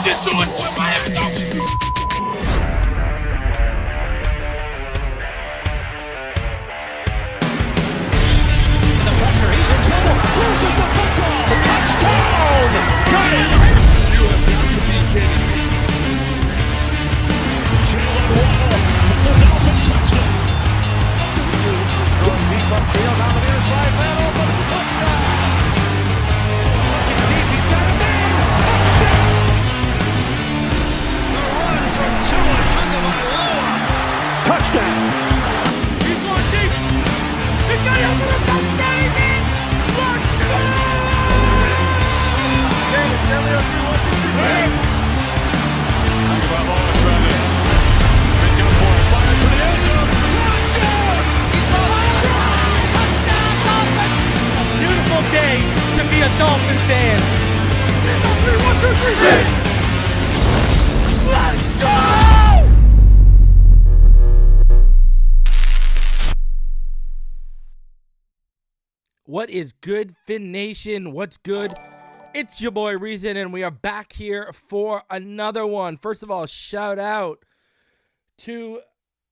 just do it with Miami Dolphins. The pressure, he's in trouble. Loses the football. Touchdown! Got it! You have got to be kidding me. Jalen Waddle. It's a Dolphin touchdown. Throwing deep upfield on the near side. Man open. Touchdown! He's got a man. The run from Tua Tagovailoa. Touchdown! He's going deep. He's got it for a touchdown. Beautiful day to be a Dolphin fan. Let's go! What is good, Fin Nation? What's good? It's your boy Reason, and we are back here for another one. First of all, shout out to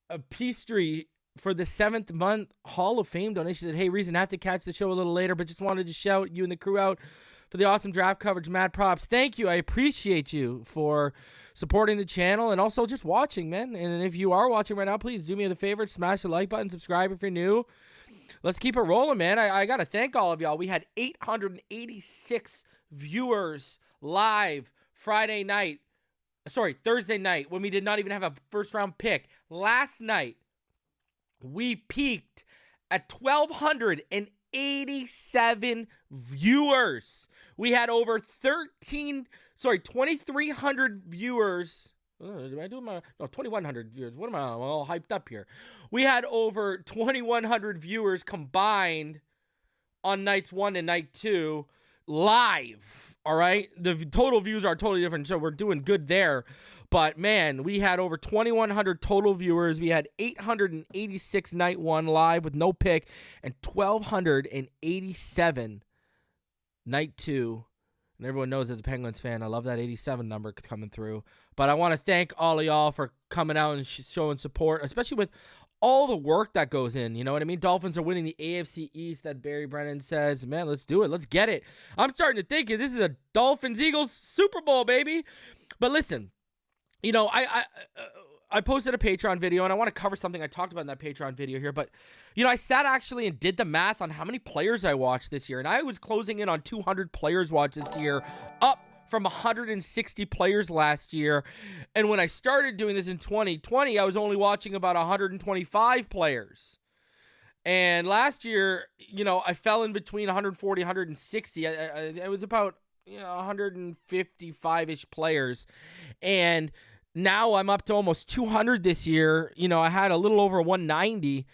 a Peastry for the 7th month Hall of Fame donation. Said, hey, Reason, I have to catch the show a little later, but just wanted to shout you and the crew out for the awesome draft coverage. Mad props. Thank you. I appreciate you for supporting the channel and also just watching, man. And if you are watching right now, please do me the favor, smash the like button, subscribe if you're new. Let's keep it rolling, man. I got to thank all of y'all. We had 886 viewers live Thursday night, when we did not even have a first-round pick. Last night, we peaked at 1,287 viewers. We had over 2,300 viewers. 2,100 viewers. What am I all hyped up here? We had over 2,100 viewers combined on nights 1 and night 2 live. All right. The total views are totally different, so we're doing good there. But man, we had over 2,100 total viewers. We had 886 night 1 live with no pick, and 1,287 night 2. And everyone knows as a Penguins fan, I love that 87 number coming through. But I want to thank all of y'all for coming out and showing support, especially with all the work that goes in. You know what I mean? Dolphins are winning the AFC East, that Barry Brennan says. Man, let's do it. Let's get it. I'm starting to think this is a Dolphins-Eagles Super Bowl, baby. But listen, you know, I posted a Patreon video, and I want to cover something I talked about in that Patreon video here. But, you know, I sat actually and did the math on how many players I watched this year. And I was closing in on 200 players watched this year, up from 160 players last year. And when I started doing this in 2020, I was only watching about 125 players. And last year, you know, I fell in between 140, 160. It was about, you know, 155-ish players. And now I'm up to almost 200 this year. You know, I had a little over 190.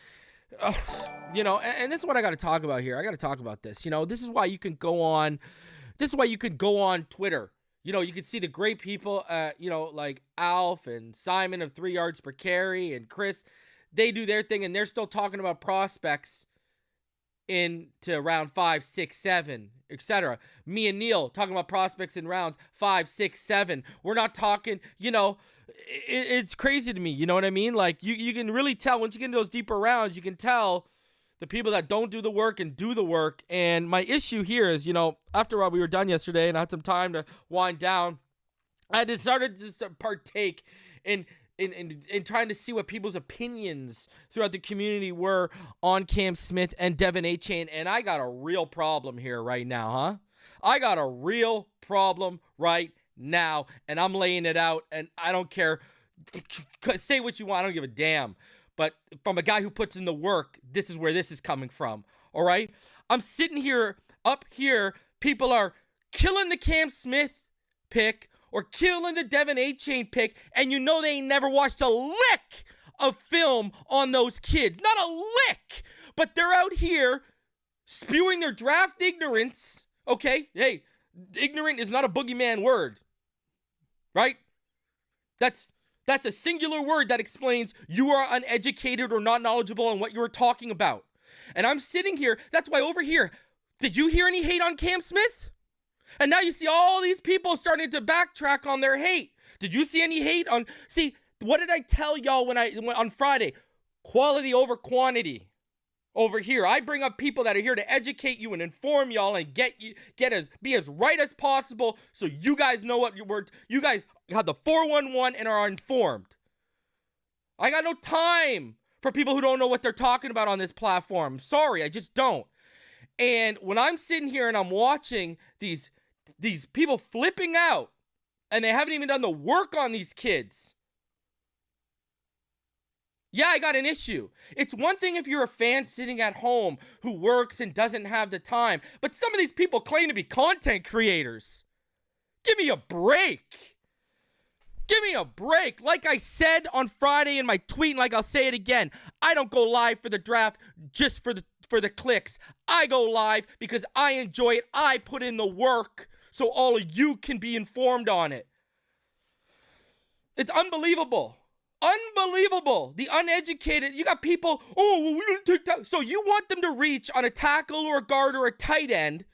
You know, and this is what I got to talk about here. I got to talk about this. You know, this is why you can go on. This is why you could go on Twitter. You know, you can see the great people, you know, like Alf and Simon of 3 yards per carry and Chris. They do their thing, and they're still talking about prospects into round 5, 6, 7, etc. Me and Neil talking about prospects in rounds 5, 6, 7. We're not talking, you know, it's crazy to me. You know what I mean? Like, you can really tell once you get into those deeper rounds, you can tell the people that don't do the work and do the work. And my issue here is, you know, after we were done yesterday and I had some time to wind down, I decided to partake in trying to see what people's opinions throughout the community were on Cam Smith and Devin Achane. And I got a real problem here right now, huh? I got a real problem right now, and I'm laying it out, and I don't care. Say what you want, I don't give a damn. But from a guy who puts in the work, this is where this is coming from, all right? I'm sitting here, up here, people are killing the Cam Smith pick or killing the Devin Achane pick, and you know they ain't never watched a lick of film on those kids. Not a lick! But they're out here spewing their draft ignorance, okay? Hey, ignorant is not a boogeyman word, right? That's a singular word that explains you are uneducated or not knowledgeable on what you're talking about. And I'm sitting here, that's why over here, did you hear any hate on Cam Smith? And now you see all these people starting to backtrack on their hate. Did you see any hate on, see, what did I tell y'all on Friday? Quality over quantity. Over here, I bring up people that are here to educate you and inform y'all and be as right as possible, so you guys know what you guys have the 411 and are informed. I got no time for people who don't know what they're talking about on this platform. Sorry, I just don't. And when I'm sitting here and I'm watching these people flipping out, and they haven't even done the work on these kids. Yeah, I got an issue. It's one thing if you're a fan sitting at home who works and doesn't have the time, but some of these people claim to be content creators. Give me a break. Give me a break. Like I said on Friday in my tweet, and like I'll say it again, I don't go live for the draft just for the clicks. I go live because I enjoy it. I put in the work so all of you can be informed on it. It's unbelievable. Unbelievable. The uneducated, you got people, oh, well, we didn't take that. So you want them to reach on a tackle or a guard or a tight end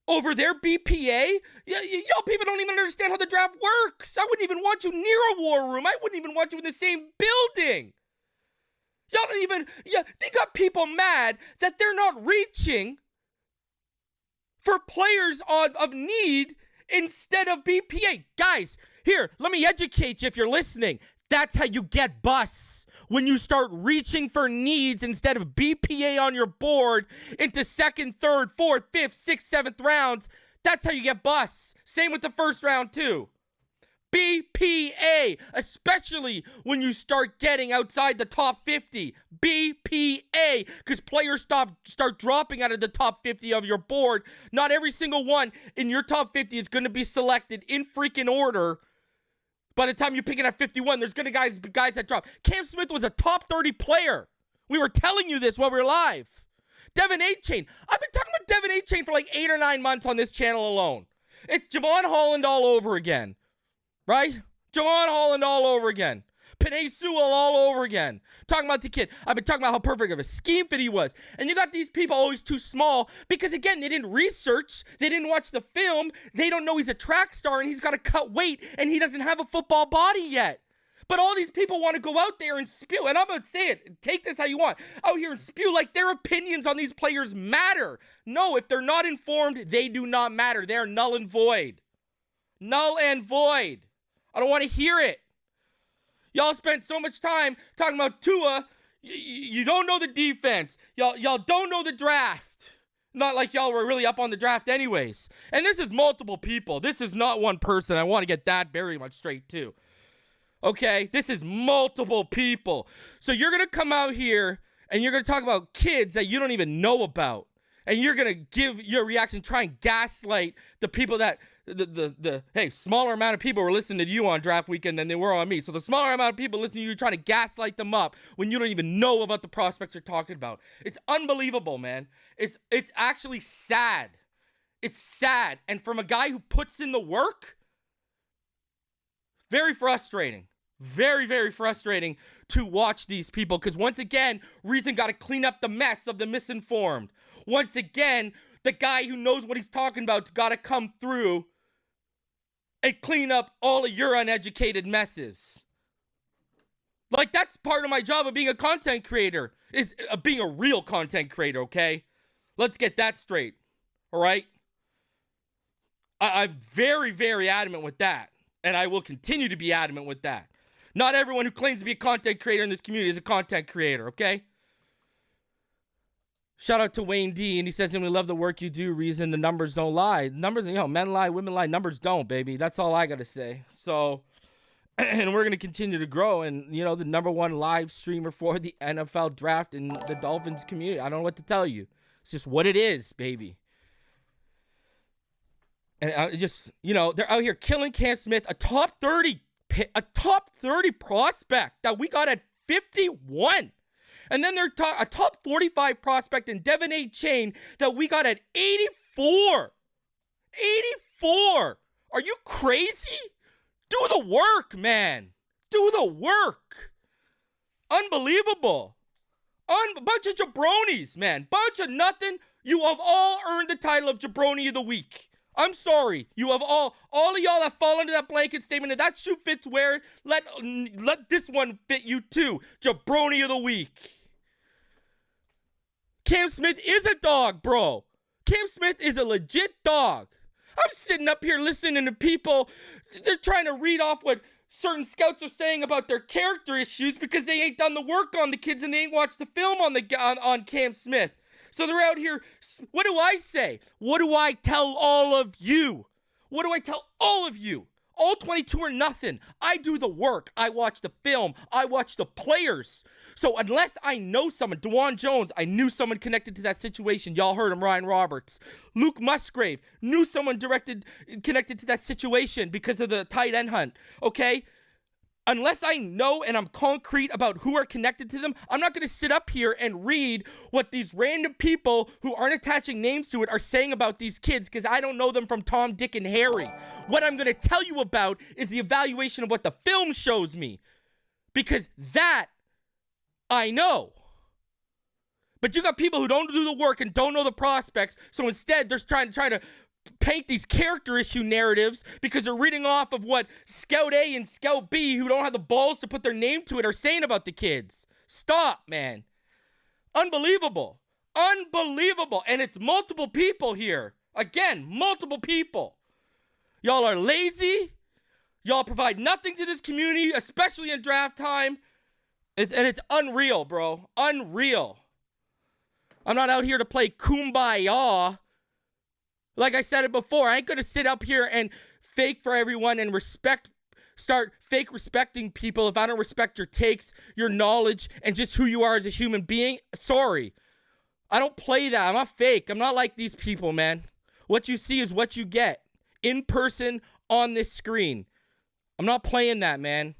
over their BPA? Y'all people don't even understand how the draft works. I wouldn't even want you near a war room. I wouldn't even want you in the same building. Y'all don't even, they got people mad that they're not reaching for players of need instead of BPA. Guys, here, let me educate you if you're listening. That's how you get busts. When you start reaching for needs instead of BPA on your board into second, third, fourth, fifth, sixth, seventh rounds, that's how you get busts. Same with the first round too. BPA, especially when you start getting outside the top 50. BPA, because players start dropping out of the top 50 of your board. Not every single one in your top 50 is going to be selected in freaking order. By the time you pick it at 51, there's going to be guys that drop. Cam Smith was a top 30 player. We were telling you this while we were live. Devin Achane. I've been talking about Devin Achane for like 8 or 9 months on this channel alone. It's Javon Holland all over again. Right? Javon Holland all over again. Penei Sewell all over again. Talking about the kid. I've been talking about how perfect of a scheme fit he was. And you got these people always too small because, again, they didn't research. They didn't watch the film. They don't know he's a track star and he's got to cut weight and he doesn't have a football body yet. But all these people want to go out there and spew. And I'm going to say it. Take this how you want. Out here and spew like their opinions on these players matter. No, if they're not informed, they do not matter. They are null and void. Null and void. I don't want to hear it. Y'all spent so much time talking about Tua. You don't know the defense. Y'all don't know the draft. Not like y'all were really up on the draft anyways. And this is multiple people. This is not one person. I want to get that very much straight too. Okay? This is multiple people. So you're going to come out here and you're going to talk about kids that you don't even know about. And you're going to give your reaction, try and gaslight the people that, hey, smaller amount of people were listening to you on draft weekend than they were on me. So the smaller amount of people listening to you trying to gaslight them up when you don't even know about the prospects you're talking about. It's unbelievable, man. It's actually sad. It's sad. And from a guy who puts in the work, very frustrating. Very, very frustrating to watch these people because once again, Reason got to clean up the mess of the misinformed. Once again, the guy who knows what he's talking about's got to come through and clean up all of your uneducated messes. Like, that's part of my job of being a content creator, is being a real content creator, okay? Let's get that straight, all right? I'm very, very adamant with that, and I will continue to be adamant with that. Not everyone who claims to be a content creator in this community is a content creator, okay? Shout out to Wayne D, and he says, we love the work you do, Reason. The numbers don't lie. Numbers, men lie, women lie. Numbers don't, baby. That's all I got to say. So, and we're going to continue to grow. And, the number one live streamer for the NFL draft in the Dolphins community. I don't know what to tell you. It's just what it is, baby. And they're out here killing Cam Smith, a top 30 prospect that we got at 51. And then they're a top 45 prospect in Achane that we got at 84. 84. Are you crazy? Do the work, man. Do the work. Unbelievable. Bunch of jabronis, man. Bunch of nothing. You have all earned the title of Jabroni of the Week. I'm sorry. You have all of y'all that fall under that blanket statement. If that shoe fits, wear it. Let this one fit you too. Jabroni of the Week. Cam Smith is a dog, bro. Cam Smith is a legit dog. I'm sitting up here listening to people. They're trying to read off what certain scouts are saying about their character issues because they ain't done the work on the kids and they ain't watched the film on Cam Smith. So they're out here. What do I say? What do I tell all of you? What do I tell all of you? All 22 or nothing. I do the work. I watch the film. I watch the players. So unless I know someone, DeJuan Jones, I knew someone connected to that situation. Y'all heard him, Ryan Roberts. Luke Musgrave, knew someone connected to that situation because of the tight end hunt. Okay? Unless I know and I'm concrete about who are connected to them, I'm not going to sit up here and read what these random people who aren't attaching names to it are saying about these kids because I don't know them from Tom, Dick, and Harry. What I'm going to tell you about is the evaluation of what the film shows me because that I know. But you got people who don't do the work and don't know the prospects, so instead they're trying to paint these character issue narratives because they're reading off of what Scout A and Scout B, who don't have the balls to put their name to it, are saying about the kids. Stop, man. Unbelievable. Unbelievable. And it's multiple people here. Again, multiple people. Y'all are lazy. Y'all provide nothing to this community, especially in draft time. And it's unreal, bro. Unreal. I'm not out here to play kumbaya. Like I said it before, I ain't going to sit up here and fake for everyone and start fake respecting people if I don't respect your takes, your knowledge, and just who you are as a human being. Sorry. I don't play that. I'm not fake. I'm not like these people, man. What you see is what you get. In person, on this screen. I'm not playing that, man.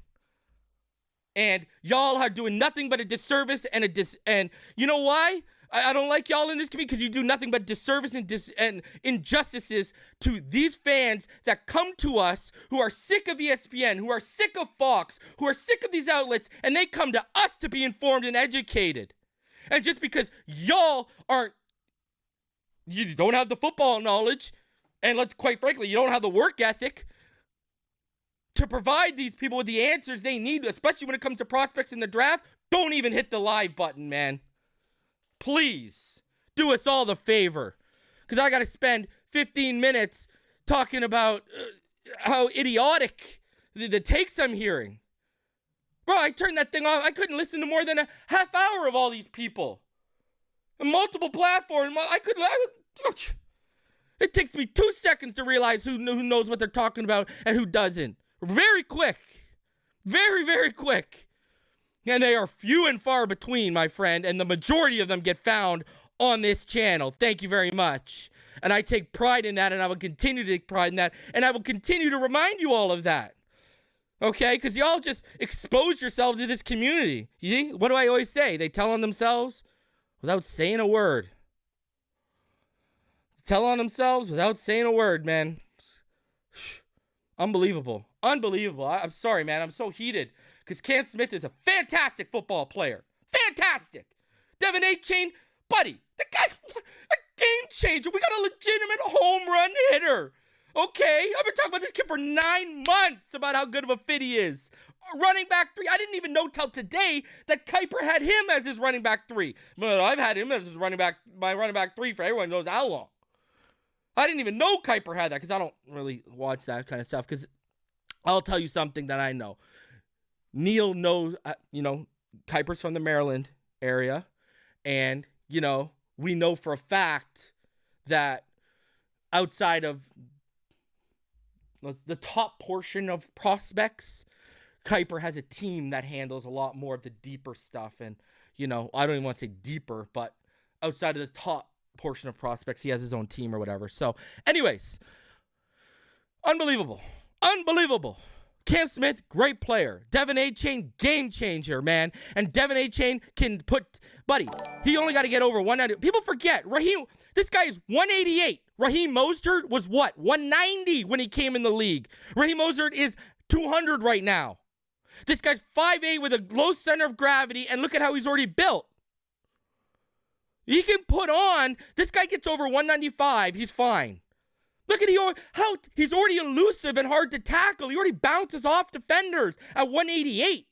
And y'all are doing nothing but a disservice and you know why? I don't like y'all in this community because you do nothing but disservice and injustices to these fans that come to us who are sick of ESPN, who are sick of Fox, who are sick of these outlets, and they come to us to be informed and educated. And just because y'all you don't have the football knowledge, and quite frankly, you don't have the work ethic to provide these people with the answers they need, especially when it comes to prospects in the draft, don't even hit the live button, man. Please do us all the favor, because I got to spend 15 minutes talking about how idiotic the takes I'm hearing. Bro, I turned that thing off. I couldn't listen to more than a half hour of all these people. On multiple platforms. It takes me 2 seconds to realize who knows what they're talking about and who doesn't. Very quick. Very, very quick. And they are few and far between, my friend, and the majority of them get found on this channel. Thank you very much. And I take pride in that, and I will continue to take pride in that, and I will continue to remind you all of that. Okay? Because y'all just expose yourselves to this community. What do I always say? They tell on themselves without saying a word. Tell on themselves without saying a word, man. Unbelievable. Unbelievable. I'm sorry, man. I'm so heated. Because Cam Smith is a fantastic football player. Fantastic. Devin Achane, buddy, the guy's a game changer. We got a legitimate home run hitter. Okay? I've been talking about this kid for 9 months about how good of a fit he is. Running back 3. I didn't even know till today that Kuiper had him as his running back 3. But I've had him as his my running back 3 for everyone knows how long. I didn't even know Kuiper had that because I don't really watch that kind of stuff. Because I'll tell you something that I know. Neil knows, Kuiper's from the Maryland area. And, we know for a fact that outside of the top portion of prospects, Kuiper has a team that handles a lot more of the deeper stuff. And, I don't even want to say deeper, but outside of the top portion of prospects, he has his own team or whatever. So, anyways, unbelievable. Cam Smith, great player. Devin Achane, game changer, man. And Devin Achane can buddy, he only got to get over 190. People forget, this guy is 188. Raheem Mostert was what? 190 when he came in the league. Raheem Mostert is 200 right now. This guy's 5'8" with a low center of gravity, and look at how he's already built. He can this guy gets over 195, he's fine. Look at how he's already elusive and hard to tackle. He already bounces off defenders at 188.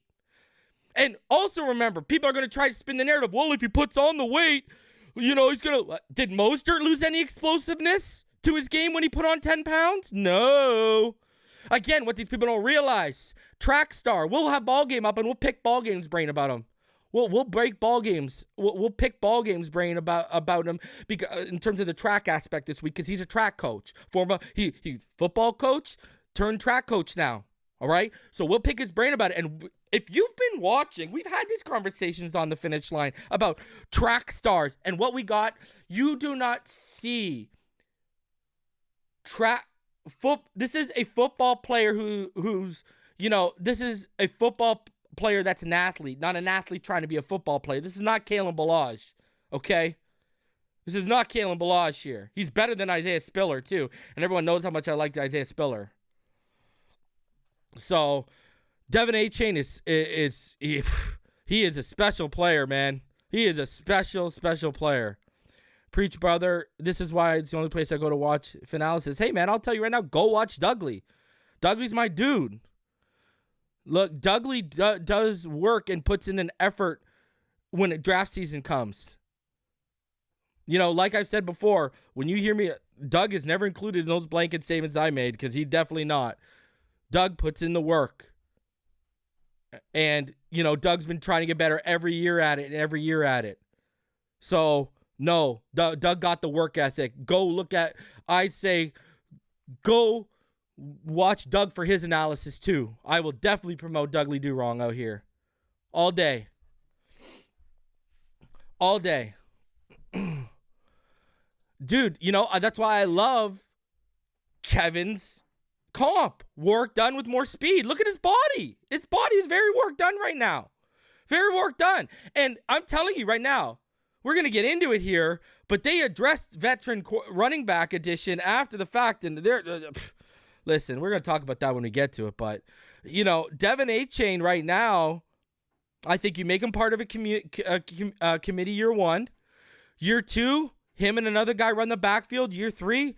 And also remember, people are going to try to spin the narrative. Well, if he puts on the weight, he's going to... Did Mostert lose any explosiveness to his game when he put on 10 pounds? No. Again, what these people don't realize, track star. We'll have ball game up and we'll pick ball game's brain about him. We'll break ball games. We'll pick ball games brain about him because in terms of the track aspect this week, because he's a track coach. He football coach turned track coach now. All right, so we'll pick his brain about it. And if you've been watching, we've had these conversations on the finish line about track stars and what we got. You do not see This is a football player who's this is a football player that's an athlete, not an athlete trying to be a football player. This is not Kalen Ballage, okay? This is not Kalen Ballage here. He's better than Isaiah Spiller, too. And everyone knows how much I like Isaiah Spiller. So, Devin Achane he is a special player, man. He is a special player. Preach, brother. This is why it's the only place I go to watch Finalysis. Hey, man, I'll tell you right now, go watch Dougley. Dougley's my dude. Look, Dougley does work and puts in an effort when draft season comes. Like I've said before, when you hear me, Doug is never included in those blanket statements I made because he's definitely not. Doug puts in the work. And, Doug's been trying to get better every year at it. So, no, Doug got the work ethic. I'd say, go watch Doug for his analysis too. I will definitely promote Dougley Do Wrong out here. All day. Dude, that's why I love Kevin's comp. Work done with more speed. Look at his body. His body is very work done right now. Very work done. And I'm telling you right now, we're going to get into it here, but they addressed veteran running back addition after the fact, and they're listen, we're going to talk about that when we get to it, but, Devin Achane right now, I think you make him part of a committee year 1. Year 2, him and another guy run the backfield. Year 3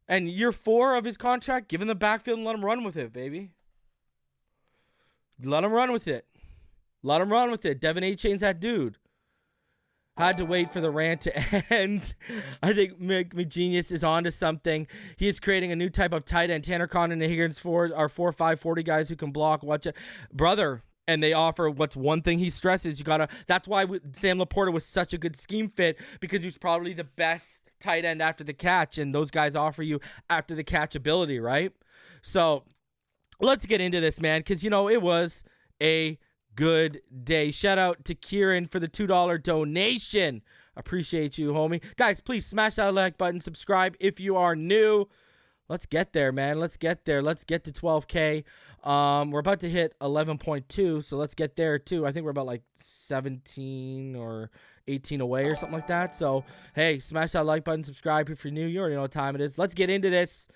and year 4 of his contract, give him the backfield and let him run with it, baby. Let him run with it. Let him run with it. Devin Achane's that dude. Had to wait for the rant to end. I think McGenius is onto something. He is creating a new type of tight end. Tanner Conn and Higgins are 4.5 40 guys who can block. Watch it. Brother. And they offer what's one thing he stresses. That's why Sam Laporta was such a good scheme fit, because he was probably the best tight end after the catch, and those guys offer you after the catch ability, right? So let's get into this, man, because, it was a good day. Shout out to Kieran for the $2 donation. Appreciate you, homie. Guys, please smash that like button. Subscribe if you are new. Let's get there, man. Let's get there. Let's get to 12K. We're about to hit 11.2, so let's get there, too. I think we're about, 17 or 18 away or something like that. So, hey, smash that like button. Subscribe if you're new. You already know what time it is. Let's get into this.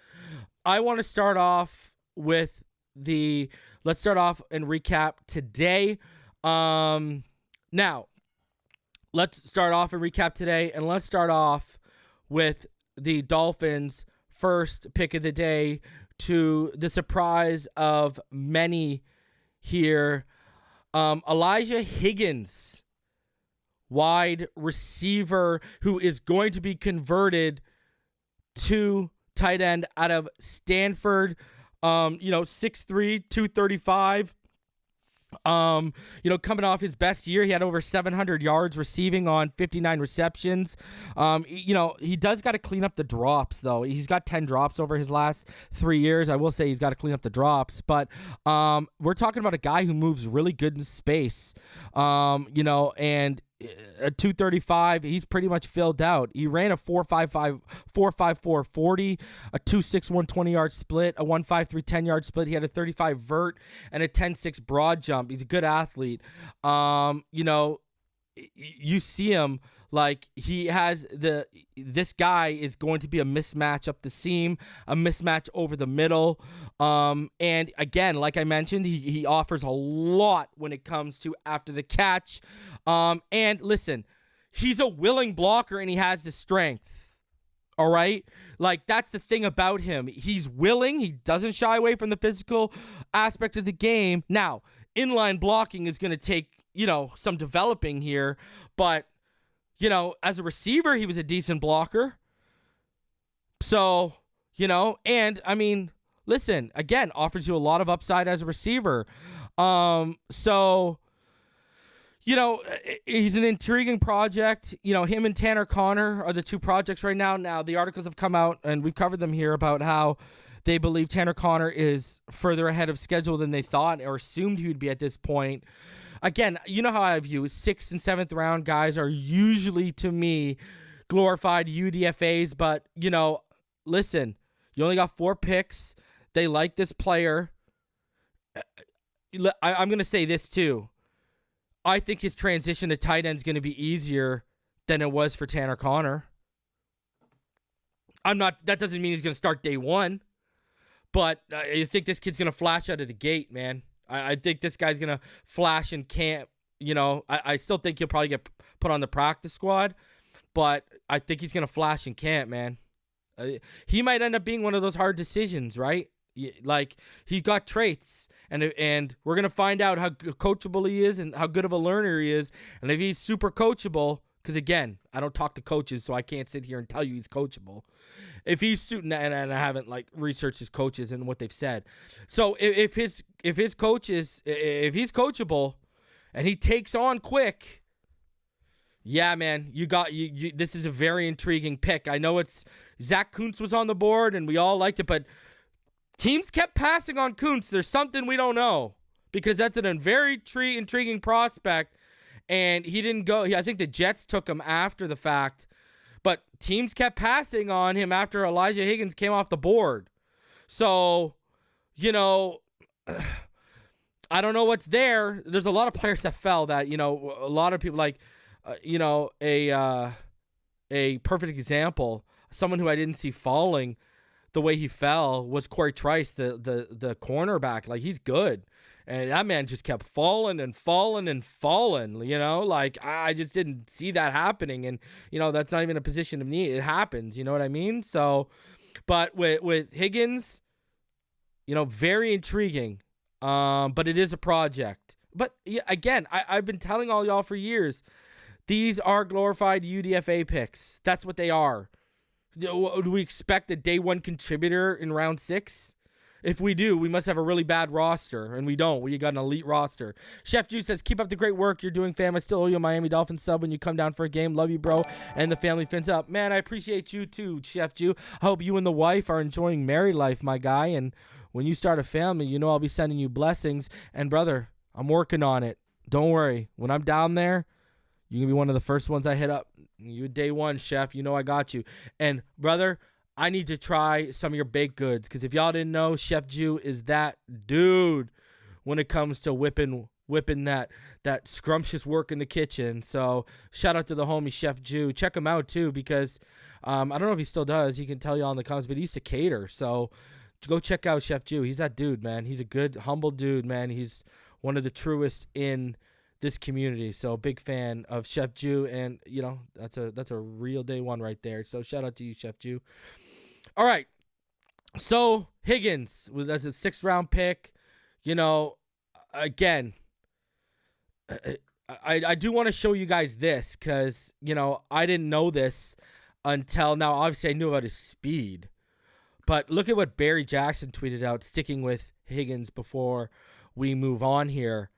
I want to start off with let's start off and recap today. Now, let's start off and recap today, and let's start off with the Dolphins' first pick of the day, to the surprise of many here. Elijah Higgins, wide receiver, who is going to be converted to tight end out of Stanford. 6'3", 235. Coming off his best year, he had over 700 yards receiving on 59 receptions. He does got to clean up the drops, though. He's got 10 drops over his last 3 years. I will say he's got to clean up the drops, but we're talking about a guy who moves really good in space. And at 235, he's pretty much filled out. He ran a 4.54 40, a 2.6 120-yard split, a 1.53 10-yard split. He had a 35 vert and a 10.6 broad jump. He's a good athlete. You see him, he has this guy is going to be a mismatch up the seam, a mismatch over the middle. And again, like I mentioned, he offers a lot when it comes to after the catch. And listen, he's a willing blocker and he has the strength. All right? That's the thing about him. He's willing. He doesn't shy away from the physical aspect of the game. Now, inline blocking is going to take, some developing here, but as a receiver, he was a decent blocker. So, and I mean, listen, again, offers you a lot of upside as a receiver. He's an intriguing project. Him and Tanner Conner are the two projects right now. Now, the articles have come out, and we've covered them here, about how they believe Tanner Conner is further ahead of schedule than they thought or assumed he would be at this point. Again, you know how I view 6th and 7th round guys are usually, to me, glorified UDFAs. But, listen, you only got 4 picks. They like this player. I'm going to say this, too. I think his transition to tight end is going to be easier than it was for Tanner Conner. That doesn't mean he's going to start day 1. But I think this kid's going to flash out of the gate, man. I think this guy's going to flash in camp. I still think he'll probably get put on the practice squad, but I think he's going to flash in camp, man. He might end up being one of those hard decisions, right? He got traits, and we're going to find out how coachable he is and how good of a learner he is. And if he's super coachable, because again, I don't talk to coaches, so I can't sit here and tell you he's coachable. If he's suiting, and I haven't researched his coaches and what they've said. So if he's coachable and he takes on quick, yeah, man, you this is a very intriguing pick. I know Zach Kuntz was on the board and we all liked it, but teams kept passing on Kuntz. There's something we don't know, because that's a very intriguing prospect, and he didn't go. I think the Jets took him after the fact. But teams kept passing on him after Elijah Higgins came off the board. So, I don't know what's there. There's a lot of players that fell that, a lot of people a perfect example, someone who I didn't see falling the way he fell, was Corey Trice, the cornerback. Like, he's good. And that man just kept falling and falling and falling, like I just didn't see that happening. And, that's not even a position of need. It happens. You know what I mean? So, but with Higgins, very intriguing. But it is a project. But again, I've been telling all y'all for years, these are glorified UDFA picks. That's what they are. Do we expect a day one contributor in round 6? If we do, we must have a really bad roster, and we don't. We got an elite roster. Chef Juice says, keep up the great work you're doing, fam. I still owe you a Miami Dolphins sub when you come down for a game. Love you, bro. And the family fins up. Man, I appreciate you too, Chef Jew. I hope you and the wife are enjoying married life, my guy. And when you start a family, I'll be sending you blessings. And, brother, I'm working on it. Don't worry. When I'm down there, you're going to be one of the first ones I hit up. You day one, Chef. I got you. And, brother, I need to try some of your baked goods, because if y'all didn't know, Chef Jew is that dude when it comes to whipping that scrumptious work in the kitchen. So shout out to the homie Chef Jew. Check him out too, because I don't know if he still does. He can tell y'all in the comments, but he used to cater. So go check out Chef Jew. He's that dude, man. He's a good, humble dude, man. He's one of the truest in this community. So big fan of Chef Jew, and that's a real day one right there. So shout out to you, Chef Jew. All right, so Higgins, that's a 6th round pick. Again, I do want to show you guys this, because I didn't know this until now. Obviously, I knew about his speed, but look at what Barry Jackson tweeted out, sticking with Higgins before we move on here.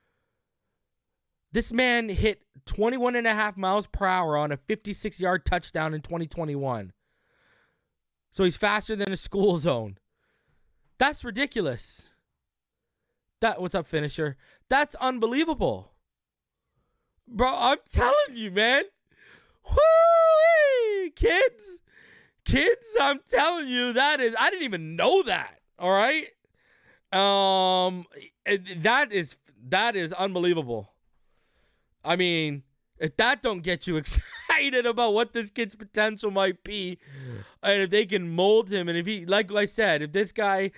This man hit 21.5 miles per hour on a 56-yard touchdown in 2021. So he's faster than a school zone. That's ridiculous. What's up, finisher? That's unbelievable. Bro, I'm telling you, man. Woo-wee! Kids, I'm telling you, I didn't even know that. All right? That is unbelievable. I mean, if that don't get you excited about what this kid's potential might be, and if they can mold him, and if he, like I said, if this guy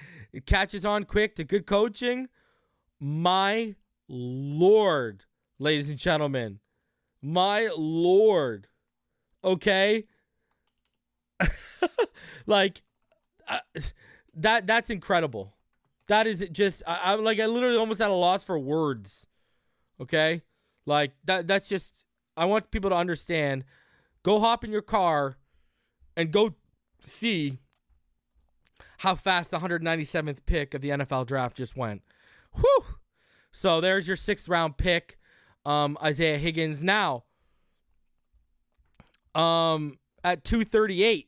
catches on quick to good coaching, my Lord, ladies and gentlemen, my Lord, okay? That's incredible. That is just, I literally almost at a loss for words, okay? That's just, I want people to understand. Go hop in your car and go see how fast the 197th pick of the NFL draft just went. Whew. So there's your 6th round pick, Isaiah Higgins. Now, at 238.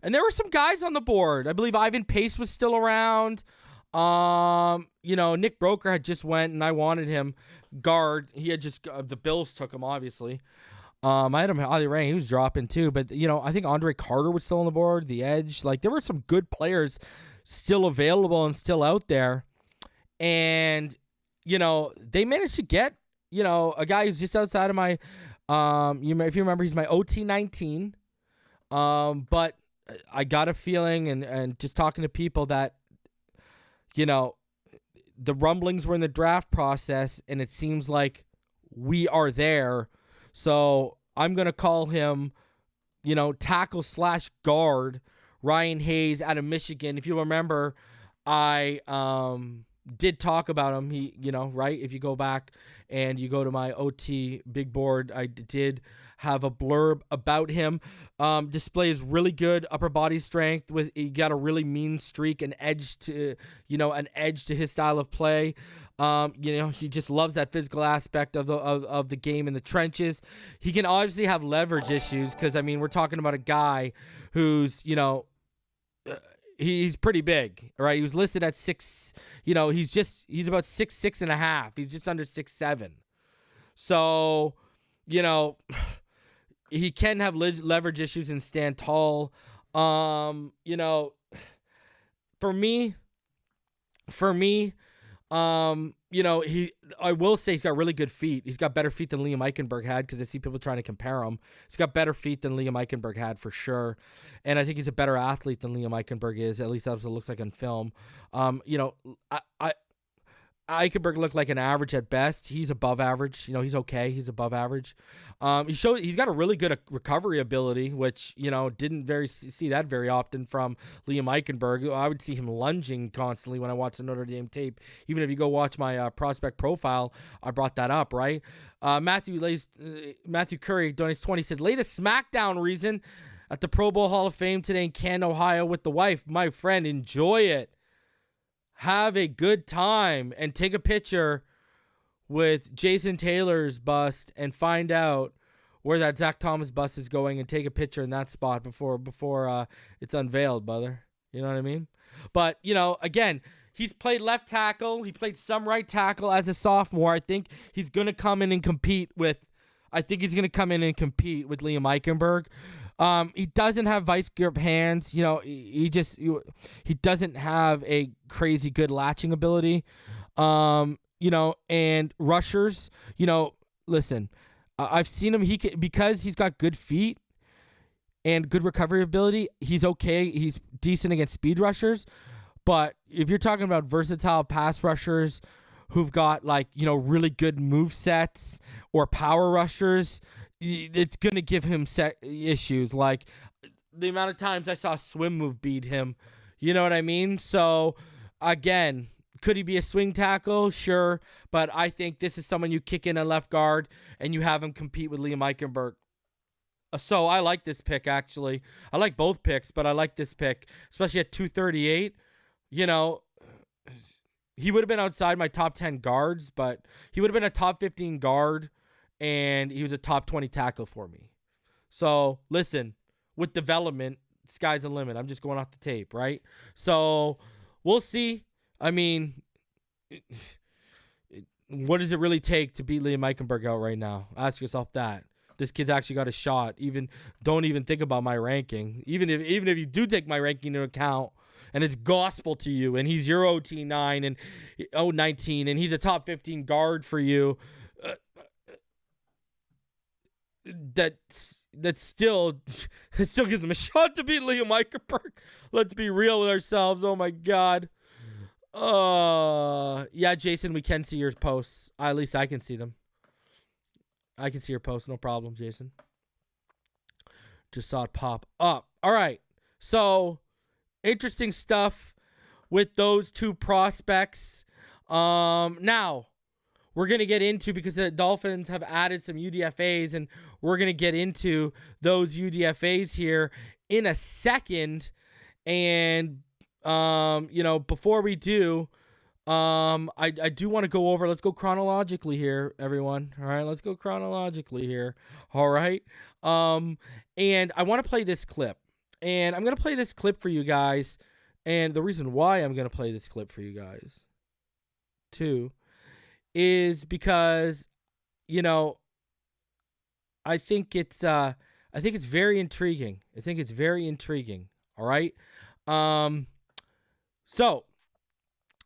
And there were some guys on the board. I believe Ivan Pace was still around. Nick Broker had just went, and I wanted him guard. He had just the Bills took him, obviously. I had him Ali Ray. He was dropping too, but I think Andre Carter was still on the board. The edge, there were some good players still available and still out there, and they managed to get a guy who's just outside of my if you remember, he's my OT 19. But I got a feeling, and just talking to people, that the rumblings were in the draft process, and it seems like we are there. So I'm going to call him, tackle / guard, Ryan Hayes out of Michigan. If you remember, I did talk about him. He, right? If you go back and you go to my OT big board, I did have a blurb about him. Displays really good upper body strength. He got a really mean streak, an edge to his style of play. He just loves that physical aspect of the game in the trenches. He can obviously have leverage issues, because we're talking about a guy who's he's pretty big, right? He was listed at 6. He's about 6'6.5". He's just under 6'7". So he can have leverage issues and stand tall. For me, You know, I will say he's got really good feet. He's got better feet than Liam Eichenberg had, because I see people trying to compare him. He's got better feet than Liam Eichenberg had for sure. And I think he's a better athlete than Liam Eichenberg is. At least that's what it looks like on film. You know, Eichenberg looked like an average at best. He's above average. You know, he's okay. He's above average. He's got a really good recovery ability, which, you know, didn't see that very often from Liam Eichenberg. I would see him lunging constantly when I watch the Notre Dame tape. Even if you go watch my prospect profile, I brought that up, right? Matthew Curry donates 20, said, lay the smackdown reason at the Pro Bowl Hall of Fame today in Canton, Ohio with the wife. My friend, enjoy it. Have a good time and take a picture with Jason Taylor's bust and find out where that Zach Thomas bust is going and take a picture in that spot before it's unveiled, brother. You know what I mean? But, you know, again, he's played left tackle. He played some right tackle as a sophomore. I think he's going to come in and compete with Liam Eichenberg. He doesn't have vice grip hands. You know, he doesn't have a crazy good latching ability. You know, and rushers, you know, listen, I've seen him. Because he's got good feet and good recovery ability, he's okay. He's decent against speed rushers. But if you're talking about versatile pass rushers who've got, like, you know, really good move sets, or power rushers, it's going to give him issues. Like the amount of times I saw swim move beat him, you know what I mean? So again, could he be a swing tackle? Sure. But I think this is someone you kick in a left guard and you have him compete with Liam Eichenberg. So I like this pick, actually. I like both picks, but I like this pick, especially at 238. You know, he would have been outside my top 10 guards, but he would have been a top 15 guard, and he was a top 20 tackle for me. So, listen, with development, sky's the limit. I'm just going off the tape, right? So, we'll see. I mean, what does it really take to beat Liam Eichenberg out right now? Ask yourself that. This kid's actually got a shot. Don't even think about my ranking. Even if you do take my ranking into account, and it's gospel to you, and he's your OT9 and 19, and he's a top 15 guard for you, that still gives him a shot to beat Liam Eichenberg. Let's be real with ourselves. Oh my God. Yeah, Jason, we can see your posts. At least I can see them. I can see your posts, no problem, Jason. Just saw it pop up. All right. So, interesting stuff with those two prospects. Now, we're going to get into, because the Dolphins have added some UDFAs, and we're going to get into those UDFAs here in a second. And, you know, before we do, I do want to go over, let's go chronologically here, everyone. All right, let's go chronologically here. All right. And I want to play this clip. And I'm going to play this clip for you guys. And the reason why I'm going to play this clip for you guys, too, is because, you know, I think it's very intriguing. I think it's very intriguing. All right. So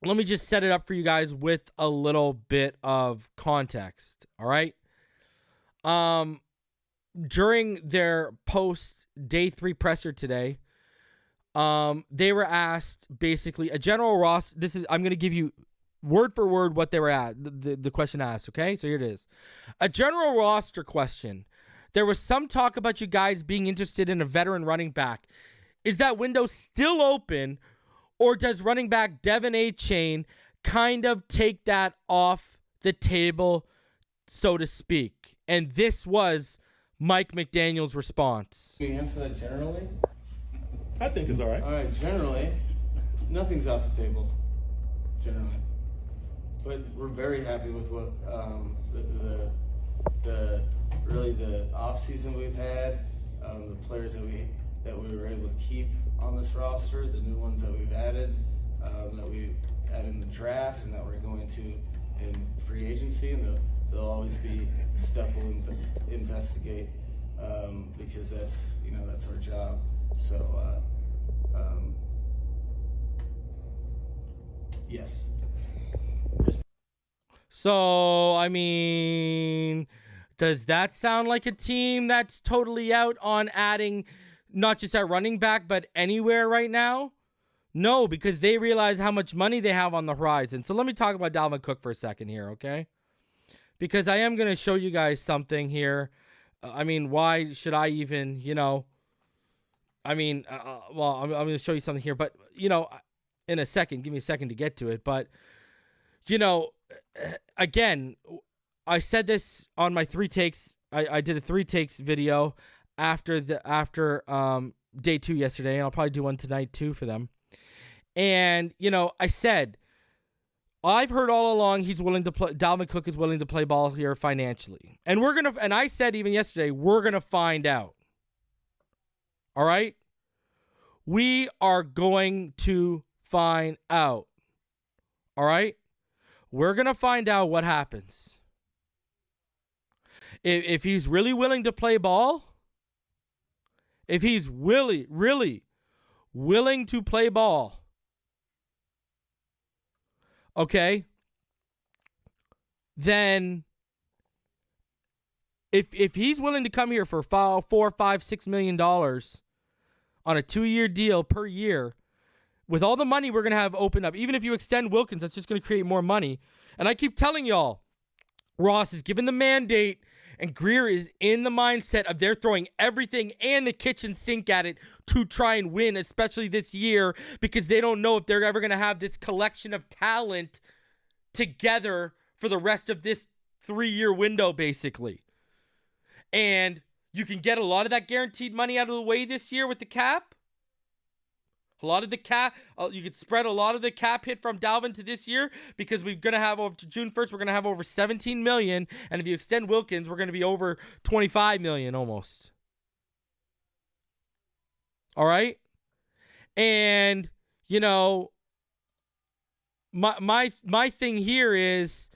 let me just set it up for you guys with a little bit of context. All right. During their post day 3 presser today, they were asked basically a general roster. I'm going to give you word for word what they were at. The question asked. Okay. So here it is. A general roster question. There was some talk about you guys being interested in a veteran running back. Is that window still open, or does running back Devin Achane kind of take that off the table, so to speak? And this was Mike McDaniel's response. Can we answer that generally? I think it's all right. All right, generally, nothing's off the table. Generally. But we're very happy with what the off season we've had, the players that we were able to keep on this roster, the new ones that we've added, that we added in the draft, and that we're going to in free agency, and there'll always be stuff we'll investigate, because that's our job. So yes. So, I mean, does that sound like a team that's totally out on adding not just at running back, but anywhere right now? No, because they realize how much money they have on the horizon. So let me talk about Dalvin Cook for a second here, okay? Because I am going to show you guys something here. I mean, why should I even, well, I'm going to show you something here. But, in a second, give me a second to get to it. But, again, I said this on my 3 takes. I did a 3 takes video after day 2 yesterday, and I'll probably do one tonight too for them. And, I said, I've heard all along he's willing to play. Dalvin Cook is willing to play ball here financially. And and I said even yesterday, we're going to find out. All right? We are going to find out. All right? We're going to find out what happens. If he's really willing to play ball, if he's really willing to play ball, okay, then if he's willing to come here for $4, $5, $6 million on a 2-year deal per year, with all the money we're going to have opened up, even if you extend Wilkins, that's just going to create more money. And I keep telling y'all, Ross is given the mandate, and Greer is in the mindset of they're throwing everything and the kitchen sink at it to try and win, especially this year, because they don't know if they're ever going to have this collection of talent together for the rest of this 3-year window, basically. And you can get a lot of that guaranteed money out of the way this year with the cap. A lot of the cap, you could spread a lot of the cap hit from Dalvin to this year, because we're going to have over to June 1st, we're going to have over $17 million. And if you extend Wilkins, we're going to be over $25 million almost. All right. And, my thing here is,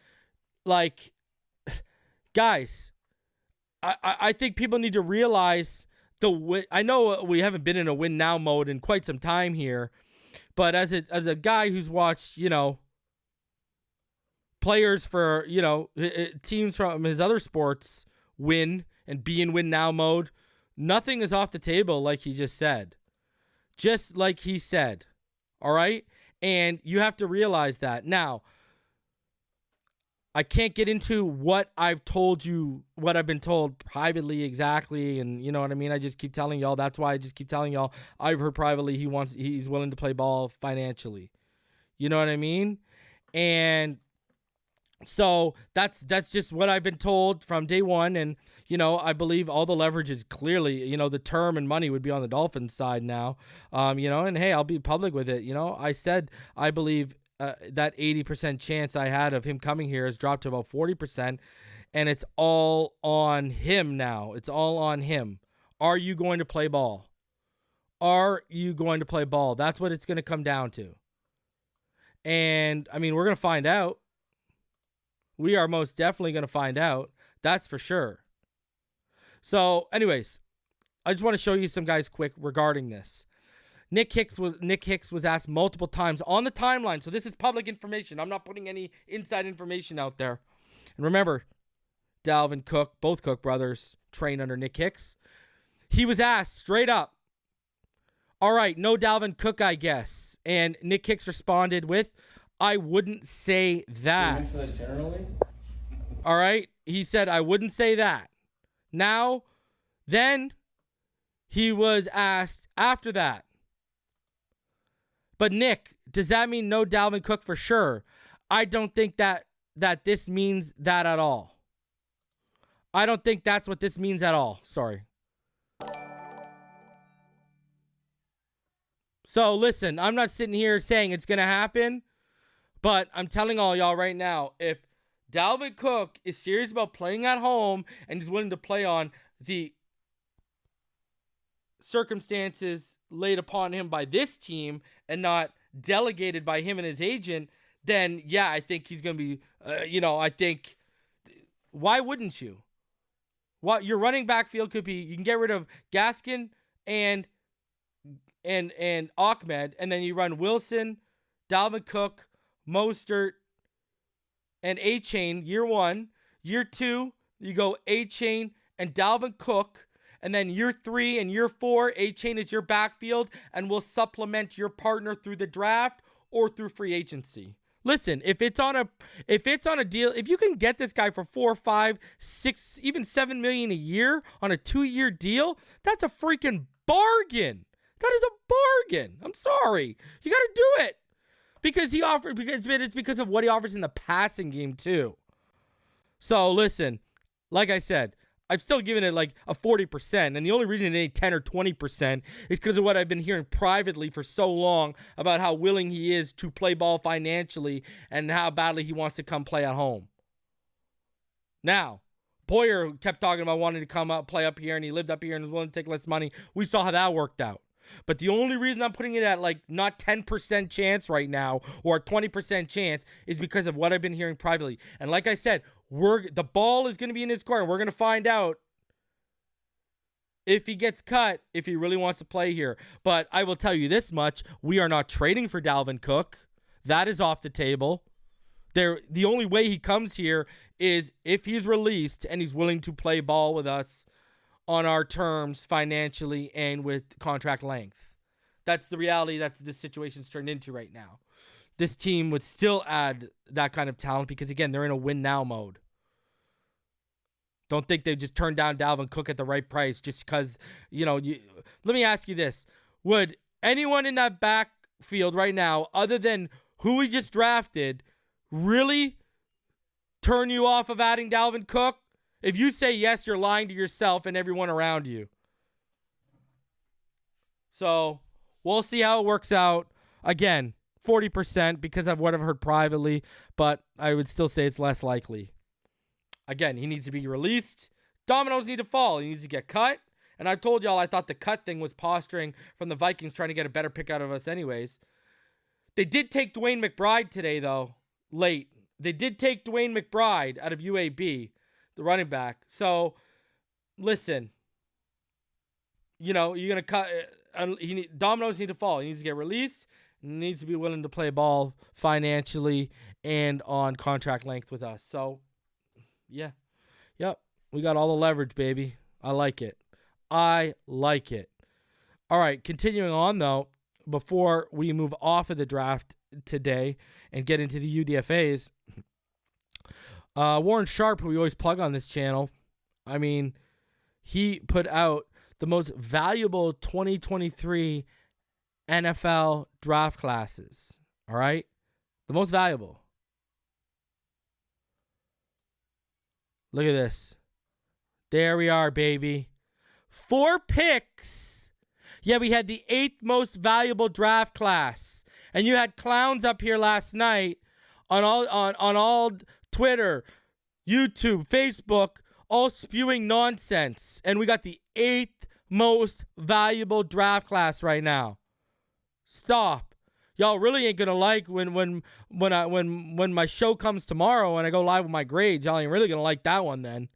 like, guys, I think people need to realize I know we haven't been in a win now mode in quite some time here, but as a guy who's watched, players for, teams from his other sports win and be in win now mode, nothing is off the table, like he just said. Just like he said. All right? And you have to realize that. Now, I can't get into what I've told you, what I've been told privately exactly, and you know what I mean? I just keep telling y'all. That's why I just keep telling y'all I've heard privately he's willing to play ball financially. You know what I mean? And so that's just what I've been told from day one, and I believe all the leverage is clearly, the term and money would be on the Dolphins side now. And hey, I'll be public with it. I said I believe that 80% chance I had of him coming here has dropped to about 40%, and it's all on him now. It's all on him. Are you going to play ball? Are you going to play ball? That's what it's going to come down to. And, I mean, we're going to find out. We are most definitely going to find out. That's for sure. So, anyways, I just want to show you some guys quick regarding this. Nick Hicks was asked multiple times on the timeline. So this is public information. I'm not putting any inside information out there. And remember, Dalvin Cook, both Cook brothers, train under Nick Hicks. He was asked straight up, all right, no Dalvin Cook, I guess. And Nick Hicks responded with, I wouldn't say that. Can you answer that generally? All right. He said, I wouldn't say that. Now, then he was asked after that, but Nick, does that mean no Dalvin Cook for sure? I don't think that this means that at all. I don't think that's what this means at all. Sorry. So listen, I'm not sitting here saying it's going to happen, but I'm telling all y'all right now, if Dalvin Cook is serious about playing at home and is willing to play on the circumstances laid upon him by this team and not delegated by him and his agent, then yeah, I think he's going to be, I think, why wouldn't you? What your running back field could be, you can get rid of Gaskin and Ahmed, and then you run Wilson, Dalvin Cook, Mostert, and Achane, year 1. Year 2, you go Achane and Dalvin Cook. And then year 3 and year 4, Achane is your backfield, and we'll supplement your partner through the draft or through free agency. Listen, if it's on a deal, if you can get this guy for 4, 5, 6, even $7 million a year on a 2-year deal, that's a freaking bargain. That is a bargain. I'm sorry. You got to do it. Because it's because of what he offers in the passing game too. So listen, like I said, I'm still giving it like a 40%. And the only reason it ain't 10 or 20% is because of what I've been hearing privately for so long about how willing he is to play ball financially and how badly he wants to come play at home. Now, Boyer kept talking about wanting to come up, play up here, and he lived up here and was willing to take less money. We saw how that worked out. But the only reason I'm putting it at like not 10% chance right now or a 20% chance is because of what I've been hearing privately. And like I said, the ball is going to be in his court. We're going to find out if he gets cut, if he really wants to play here. But I will tell you this much. We are not trading for Dalvin Cook. That is off the table. The only way he comes here is if he's released and he's willing to play ball with us on our terms financially and with contract length. That's the reality that this situation's turned into right now. This team would still add that kind of talent because, again, they're in a win-now mode. Don't think they just turned down Dalvin Cook at the right price just because, let me ask you this. Would anyone in that backfield right now, other than who we just drafted, really turn you off of adding Dalvin Cook? If you say yes, you're lying to yourself and everyone around you. So we'll see how it works out. Again, 40% because of what I've heard privately, but I would still say it's less likely. Again, he needs to be released. Dominoes need to fall. He needs to get cut. And I told y'all I thought the cut thing was posturing from the Vikings trying to get a better pick out of us anyways. They did take Dwayne McBride today, though, late. They did take Dwayne McBride out of UAB. The running back. So, listen, you're going to cut. Dominoes need to fall. He needs to get released. He needs to be willing to play ball financially and on contract length with us. So, yeah. Yep. We got all the leverage, baby. I like it. I like it. All right. Continuing on, though, before we move off of the draft today and get into the UDFAs, Warren Sharp, who we always plug on this channel, I mean, he put out the most valuable 2023 NFL draft classes. All right? The most valuable. Look at this. There we are, baby. 4 picks. Yeah, we had the 8th most valuable draft class. And you had clowns up here last night on all Twitter, YouTube, Facebook, all spewing nonsense. And we got the 8th most valuable draft class right now. Stop. Y'all really ain't gonna like when my show comes tomorrow and I go live with my grades. Y'all ain't really gonna like that one then.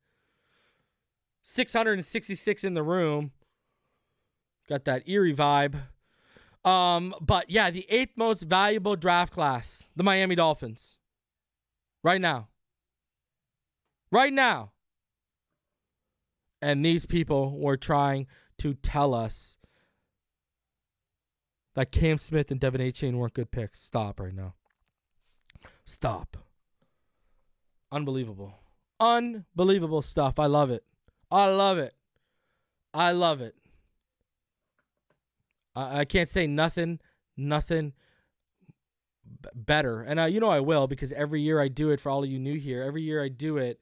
666 in the room. Got that eerie vibe. But yeah, the 8th most valuable draft class, the Miami Dolphins. Right now. Right now. And these people were trying to tell us that Cam Smith and Devin Achane weren't good picks. Stop right now. Stop. Unbelievable. Unbelievable stuff. I love it. I love it. I love it. I can't say nothing better. And I will, because every year I do it. For all of you new here, every year I do it,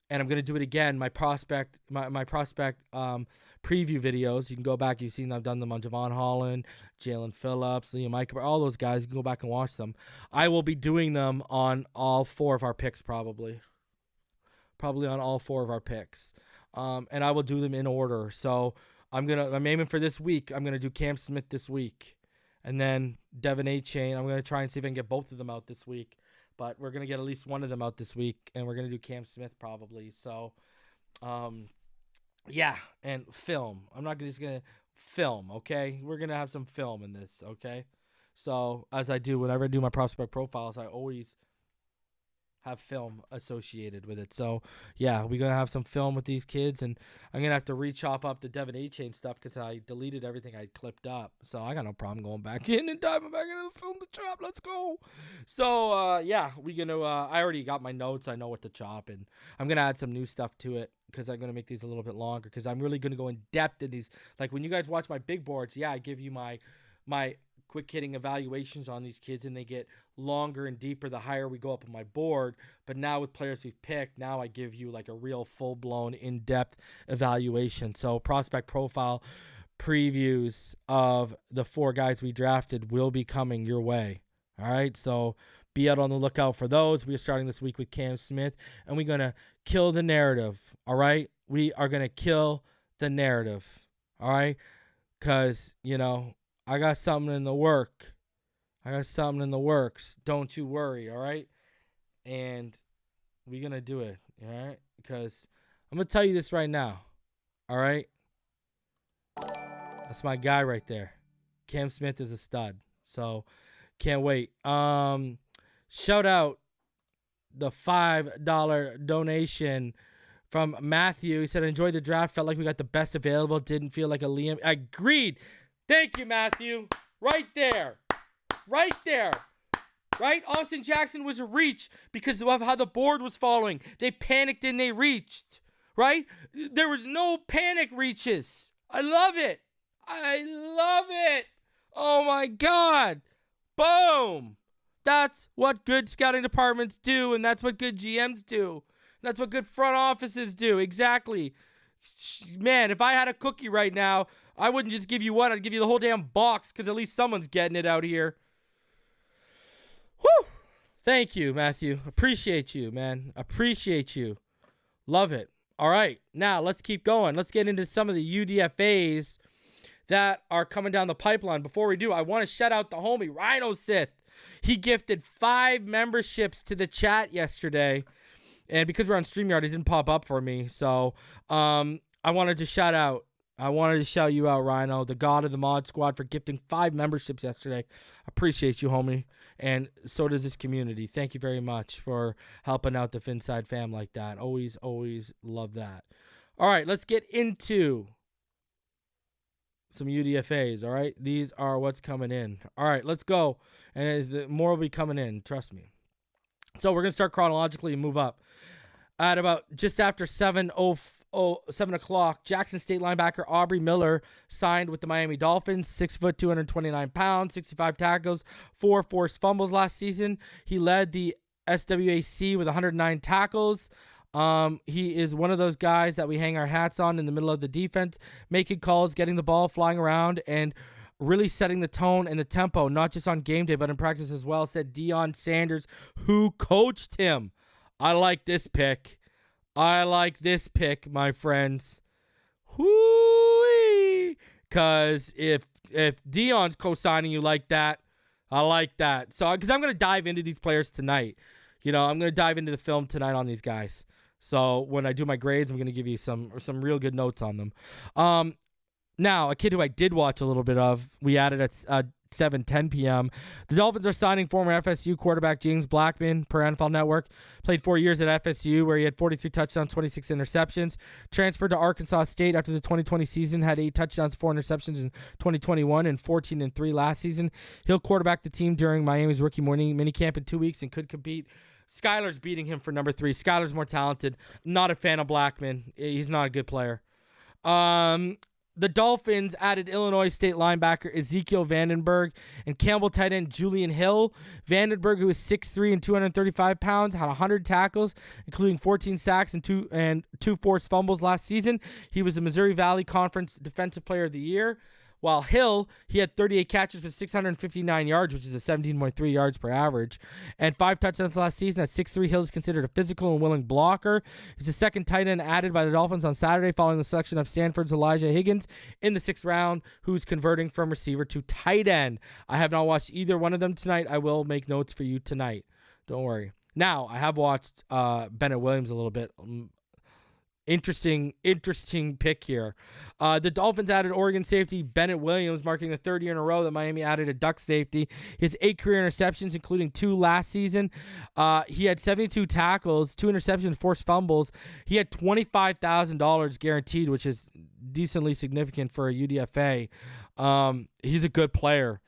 and I'm going to do it again. My prospect preview videos, you can go back. You've seen I've done them on Javon Holland, Jalen Phillips, Liam Eichner, all those guys. You can go back and watch them. I will be doing them on all 4 of our picks, probably on all 4 of our picks. And I will do them in order. So I'm aiming for this week. I'm going to do Cam Smith this week. And then Devin Achane. I'm going to try and see if I can get both of them out this week. But we're going to get at least one of them out this week. And we're going to do Cam Smith probably. So, yeah. And film. I'm not just going to film, okay? We're going to have some film in this, okay? So, as I do, whenever I do my prospect profiles, I always have film associated with it. So, yeah, we're going to have some film with these kids, and I'm going to have to re-chop up the Devin Achane stuff because I deleted everything I clipped up. So, I got no problem going back in and diving back into the film to chop. Let's go. So, yeah, we're going to I already got my notes. I know what to chop, and I'm going to add some new stuff to it because I'm going to make these a little bit longer because I'm really going to go in depth in these. Like, when you guys watch my big boards, yeah, I give you my quick hitting evaluations on these kids, and they get longer and deeper the higher we go up on my board. But now with players we've picked, now I give you like a real full-blown in-depth evaluation. So prospect profile previews of the 4 guys we drafted will be coming your way. All right, so be out on the lookout for those. We are starting this week with Cam Smith, and we're going to kill the narrative. All right, we are going to kill the narrative. All right, because, you know, I got something in the works. Don't you worry, all right? And we're going to do it, all right? Because I'm going to tell you this right now, all right? That's my guy right there. Cam Smith is a stud, so can't wait. Shout out the $5 donation from Matthew. He said, enjoyed the draft. Felt like we got the best available. Didn't feel like a Liam. Agreed. Thank you, Matthew. Right there. Right? Austin Jackson was a reach because of how the board was falling. They panicked and they reached. Right? There was no panic reaches. I love it. Oh, my God. Boom. That's what good scouting departments do, and that's what good GMs do. That's what good front offices do. Exactly. Man, if I had a cookie right now, I wouldn't just give you one. I'd give you the whole damn box because at least someone's getting it out here. Woo! Thank you, Matthew. Appreciate you, man. Appreciate you. Love it. All right, now let's keep going. Let's get into some of the UDFAs that are coming down the pipeline. Before we do, I want to shout out the homie, Rhino Sith. He gifted 5 memberships to the chat yesterday. And because we're on StreamYard, it didn't pop up for me. So I wanted to shout you out, Rhino, the god of the mod squad, for gifting 5 memberships yesterday. Appreciate you, homie. And so does this community. Thank you very much for helping out the Finside fam like that. Always, always love that. All right, let's get into some UDFAs, all right? These are what's coming in. All right, let's go. And more will be coming in, trust me. So we're going to start chronologically and move up. At about just after 7 o'clock, Jackson State linebacker Aubrey Miller signed with the Miami Dolphins. 6 foot, 229 pounds, 65 tackles, 4 forced fumbles last season. He led the SWAC with 109 tackles. He is one of those guys that we hang our hats on in the middle of the defense, making calls, getting the ball, flying around, and really setting the tone and the tempo, not just on game day, but in practice as well, said Deion Sanders, who coached him. I like this pick, my friends. Whoo-wee. Because if Deion's co-signing you like that, I like that. So, because I'm going to dive into these players tonight. You know, I'm going to dive into the film tonight on these guys. So when I do my grades, I'm going to give you some real good notes on them. Now, a kid who I did watch a little bit of, we added at 7:10 p.m. The Dolphins are signing former FSU quarterback James Blackman per NFL Network. Played 4 years at FSU where he had 43 touchdowns, 26 interceptions. Transferred to Arkansas State after the 2020 season, had 8 touchdowns, 4 interceptions in 2021, and 14-3 last season. He'll quarterback the team during Miami's rookie morning minicamp in 2 weeks and could compete. Skylar's beating him for number 3. Skylar's more talented. Not a fan of Blackman. He's not a good player. The Dolphins added Illinois State linebacker Ezekiel Vandenberg and Campbell tight end Julian Hill. Vandenberg, who is 6'3" and 235 pounds, had 100 tackles, including 14 sacks and two forced fumbles last season. He was the Missouri Valley Conference Defensive Player of the Year. While Hill, he had 38 catches for 659 yards, which is a 17.3 yards per average, and 5 touchdowns last season. At 6'3", Hill is considered a physical and willing blocker. He's the second tight end added by the Dolphins on Saturday following the selection of Stanford's Elijah Higgins in the 6th round, who's converting from receiver to tight end. I have not watched either one of them tonight. I will make notes for you tonight. Don't worry. Now, I have watched Bennett Williams a little bit. Interesting pick here. The Dolphins added Oregon safety Bennett Williams, marking the third year in a row that Miami added a Duck safety. His 8 career interceptions, including 2 last season. He had 72 tackles, 2 interceptions, forced fumbles. He had $25,000 guaranteed, which is decently significant for a UDFA. He's a good player.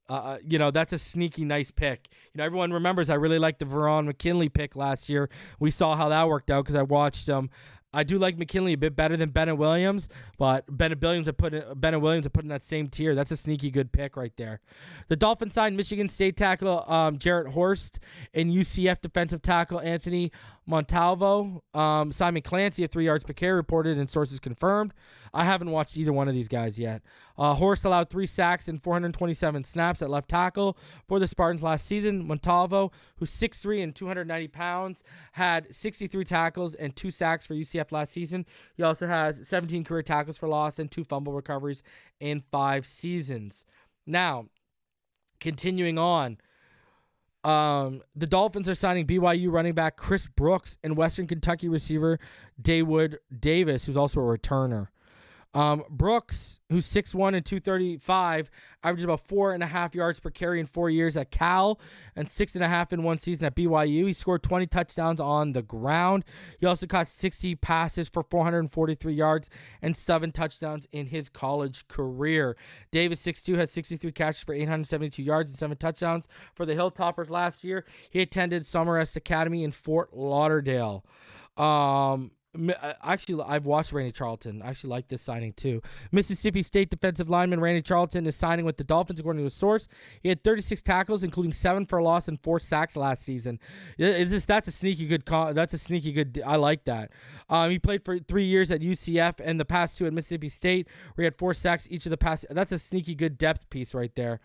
That's a sneaky nice pick. Everyone remembers I really liked the Veron McKinley pick last year. We saw how that worked out because I watched him. I do like McKinley a bit better than Bennett Williams, but Bennett Williams I put in that same tier. That's a sneaky good pick right there. The Dolphins signed Michigan State tackle Jarrett Horst and UCF defensive tackle Anthony Montalvo. Simon Clancy at 3 yards per carry reported and sources confirmed. I haven't watched either one of these guys yet. Horst allowed 3 sacks and 427 snaps at left tackle for the Spartans last season. Montalvo, who's 6'3" and 290 pounds, had 63 tackles and 2 sacks for UCF last season. He also has 17 career tackles for loss and 2 fumble recoveries in 5 seasons. Now, continuing on, the Dolphins are signing BYU running back Chris Brooks and Western Kentucky receiver Dawood Davis, who's also a returner. Brooks, who's 6'1" and 235, averaged about 4.5 yards per carry in 4 years at Cal and 6.5 in 1 season at BYU. He scored 20 touchdowns on the ground. He also caught 60 passes for 443 yards and 7 touchdowns in his college career. Davis, 6'2", has 63 catches for 872 yards and 7 touchdowns for the Hilltoppers last year. He attended Summerest Academy in Fort Lauderdale. Actually, I've watched Randy Charlton. I actually like this signing too. Mississippi State defensive lineman Randy Charlton is signing with the Dolphins, according to a source. He had 36 tackles, including 7 for a loss and 4 sacks last season. That's a sneaky good. I like that. He played for 3 years at UCF and the past 2 at Mississippi State, where he had 4 sacks each of the past. That's a sneaky good depth piece right there.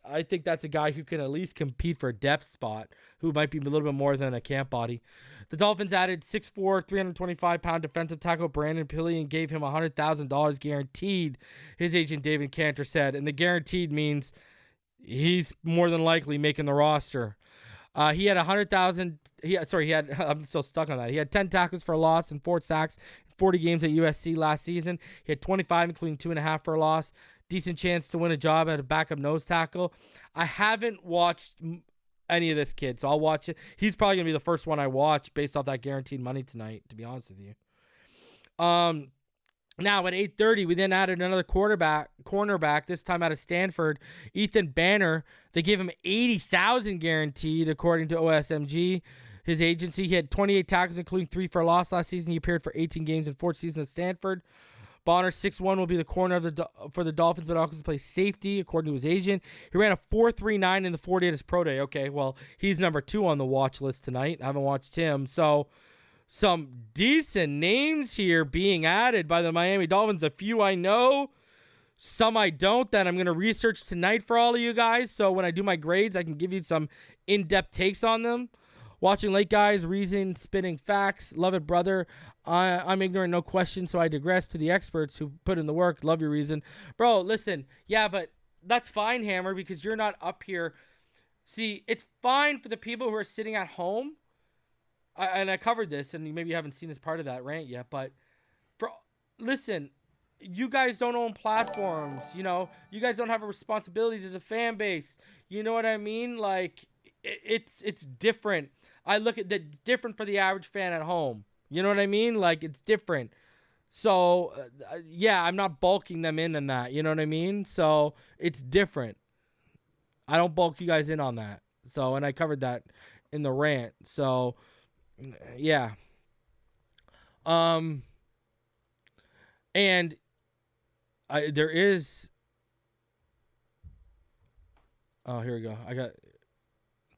I think that's a guy who can at least compete for a depth spot, who might be a little bit more than a camp body. The Dolphins added 6'4", 325-pound defensive tackle Brandon Pilley and gave him $100,000 guaranteed, his agent David Cantor said. And the guaranteed means he's more than likely making the roster. He had 100,000. I'm still stuck on that. He had 10 tackles for a loss and 4 sacks in 40 games at USC last season. He had 25, including 2.5 for a loss. Decent chance to win a job at a backup nose tackle. I haven't watched any of this kid, so I'll watch it. He's probably gonna be the first one I watch based off that guaranteed money tonight, to be honest with you. Now at 8:30, we then added another cornerback, this time out of Stanford, Ethan Banner. They gave him $80,000 guaranteed, according to OSMG, his agency. He had 28 tackles, including 3 for a loss last season. He appeared for 18 games in 4 seasons at Stanford. Bonner, 6'1", will be the corner for the Dolphins, but also plays safety, according to his agent. He ran a 4.39 in the 40 at his pro day. Okay, well, he's number 2 on the watch list tonight. I haven't watched him. So, some decent names here being added by the Miami Dolphins. A few I know, some I don't, that I'm going to research tonight for all of you guys. So, when I do my grades, I can give you some in-depth takes on them. Watching late guys, reason, spitting facts. Love it, brother. I'm ignorant, no question, so I digress to the experts who put in the work. Love your reason. Bro, listen. Yeah, but that's fine, Hammer, because you're not up here. See, it's fine for the people who are sitting at home. I covered this, and maybe you haven't seen this part of that rant yet, but listen, you guys don't own platforms. You guys don't have a responsibility to the fan base. You know what I mean? Like, it's different. I look at that different for the average fan at home. You know what I mean? Like, it's different. So, yeah, I'm not bulking them in that. You know what I mean? So, it's different. I don't bulk you guys in on that. So, and I covered that in the rant. So, yeah. And there is... Oh, here we go. I got...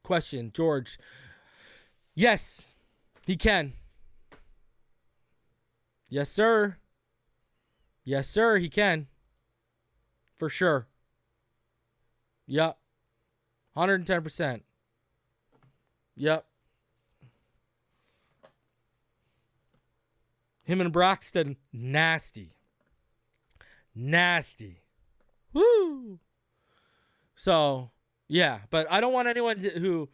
Question, George. Yes, he can. Yes, sir. Yes, sir, he can. For sure. Yep. 110%. Yep. Him and Braxton, nasty. Nasty. Woo! So, yeah, but I don't want anyone who,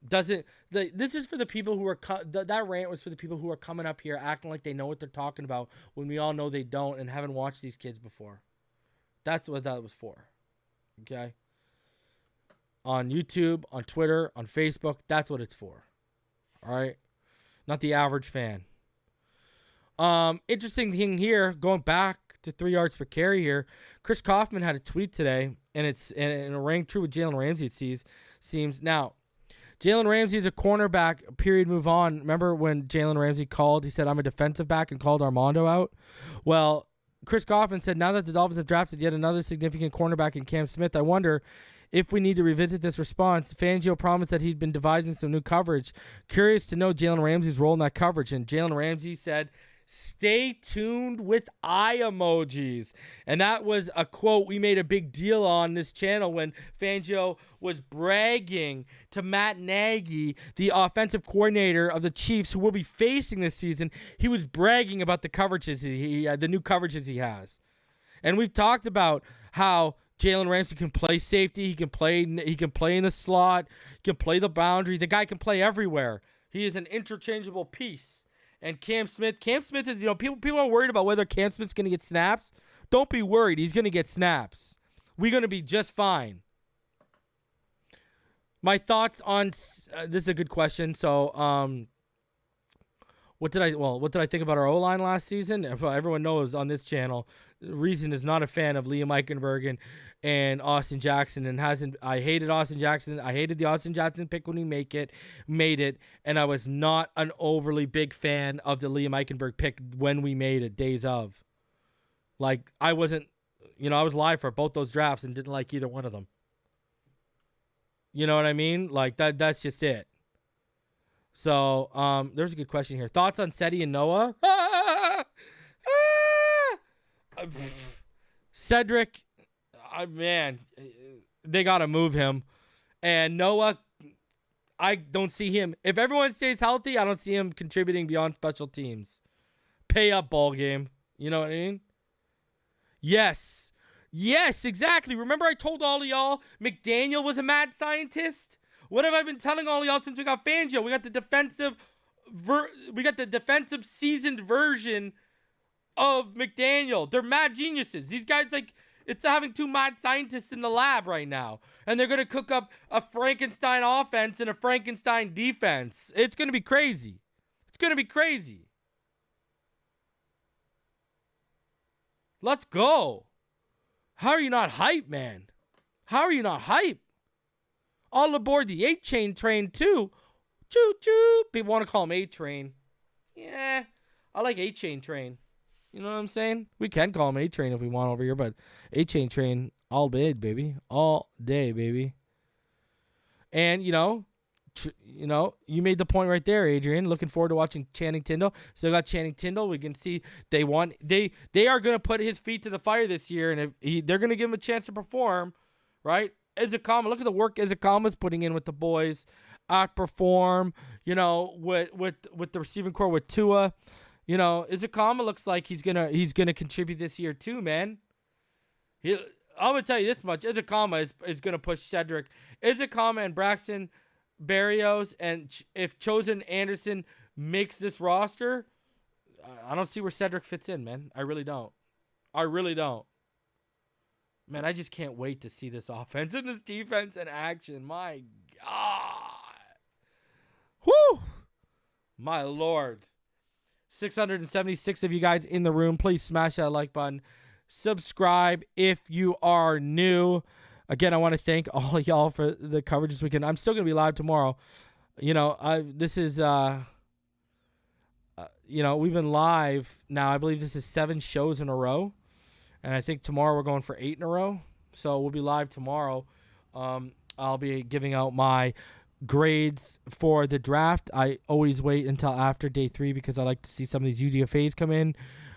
This is for the people who are that rant was for the people who are coming up here acting like they know what they're talking about when we all know they don't and haven't watched these kids before. That's what that was for. Okay? On YouTube, on Twitter, on Facebook, that's what it's for. All right? Not the average fan. Interesting thing here, going back to 3 yards per carry here. Chris Kaufman had a tweet today, and it rang true with Jalen Ramsey, it seems. Now, Jalen Ramsey is a cornerback, period, move on. Remember when Jalen Ramsey called, he said, I'm a defensive back, and called Armando out? Well, Chris Kaufman said, now that the Dolphins have drafted yet another significant cornerback in Cam Smith, I wonder if we need to revisit this response. Fangio promised that he'd been devising some new coverage. Curious to know Jalen Ramsey's role in that coverage. And Jalen Ramsey said, stay tuned with eye emojis. And that was a quote we made a big deal on this channel when Fangio was bragging to Matt Nagy, the offensive coordinator of the Chiefs, who will be facing this season. He was bragging about the coverages the new coverages he has. And we've talked about how Jalen Ramsey can play safety. He can play in the slot. He can play the boundary. The guy can play everywhere. He is an interchangeable piece. And Cam Smith is, people are worried about whether Cam Smith's going to get snaps. Don't be worried. He's going to get snaps. We're going to be just fine. My thoughts on this is a good question. So, what did I think about our O-line last season? If everyone knows on this channel, Reason is not a fan of Liam Eichenberg and Austin Jackson, and I hated Austin Jackson. I hated the Austin Jackson pick when he made it, and I was not an overly big fan of the Liam Eichenberg pick when we made it, days of. Like, I wasn't, I was live for both those drafts and didn't like either one of them. You know what I mean? Like, that's just it. So, there's a good question here. Thoughts on Seti and Noah? Cedric, man, they got to move him. And Noah, I don't see him. If everyone stays healthy, I don't see him contributing beyond special teams. Pay up, ball game. You know what I mean? Yes, exactly. Remember I told all of y'all McDaniel was a mad scientist? What have I been telling all of y'all since we got Fangio? We got the defensive seasoned version of McDaniel. They're mad geniuses. These guys, it's having 2 mad scientists in the lab right now. And they're going to cook up a Frankenstein offense and a Frankenstein defense. It's going to be crazy. Let's go. How are you not hype, man? How are you not hype? All aboard the Achane train, too. Choo-choo. People want to call him A-Train. Yeah, I like Achane train. You know what I'm saying? We can call him A-Train if we want over here, but Achane train all day, baby. All day, baby. And, you made the point right there, Adrian. Looking forward to watching Channing Tindall. So got Channing Tindall. We can see they are going to put his feet to the fire this year, and they're going to give him a chance to perform, right? Izakama, look at the work Izakama's putting in with the boys. Outperform, with the receiving core with Tua. Izakama looks like he's gonna contribute this year too, man. I'm gonna tell you this much: Izakama is gonna push Cedric. Izakama and Braxton Berrios, and if Chosen Anderson makes this roster, I don't see where Cedric fits in, man. I really don't. Man, I just can't wait to see this offense and this defense in action. My God. Whew. My Lord. 676 of you guys in the room. Please smash that like button. Subscribe if you are new. Again, I want to thank all y'all for the coverage this weekend. I'm still going to be live tomorrow. We've been live now. I believe this is 7 shows in a row. And I think tomorrow we're going for 8 in a row. So we'll be live tomorrow. I'll be giving out my grades for the draft. I always wait until after day 3 because I like to see some of these UDFAs come in.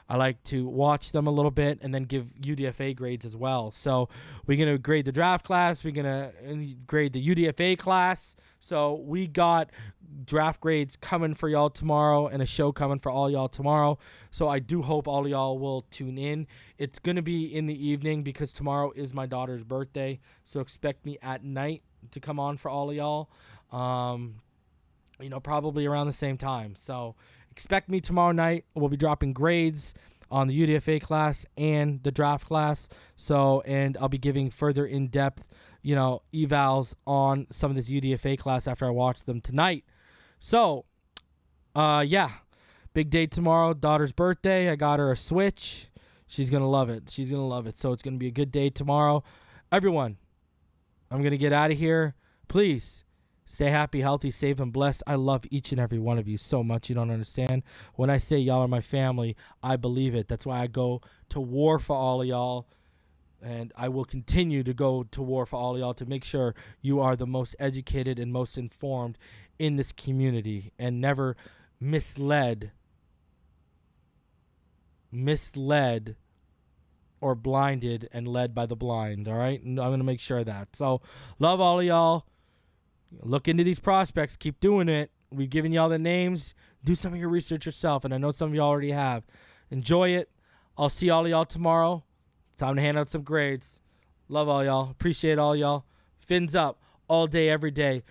I like to watch them a little bit and then give UDFA grades as well. So we're going to grade the draft class. We're going to grade the UDFA class. So we got draft grades coming for y'all tomorrow and a show coming for all y'all tomorrow. So I do hope all y'all will tune in. It's going to be in the evening because tomorrow is my daughter's birthday. So expect me at night. to come on for all of y'all. Probably around the same time. So expect me tomorrow night. We'll be dropping grades on the UDFA class and the draft class. And I'll be giving further in-depth, evals on some of this UDFA class after I watch them tonight. So, big day tomorrow. Daughter's birthday. I got her a Switch. She's going to love it. So it's going to be a good day tomorrow. Everyone, I'm going to get out of here. Please stay happy, healthy, safe, and blessed. I love each and every one of you so much you don't understand. When I say y'all are my family, I believe it. That's why I go to war for all of y'all. And I will continue to go to war for all of y'all to make sure you are the most educated and most informed in this community and never misled or blinded and led by the blind. All right? I'm going to make sure of that. So love all of y'all. Look into these prospects. Keep doing it. We've given y'all the names. Do some of your research yourself, and I know some of y'all already have. Enjoy it. I'll see all of y'all tomorrow. Time to hand out some grades. Love all y'all. Appreciate all y'all. Fins up all day, every day.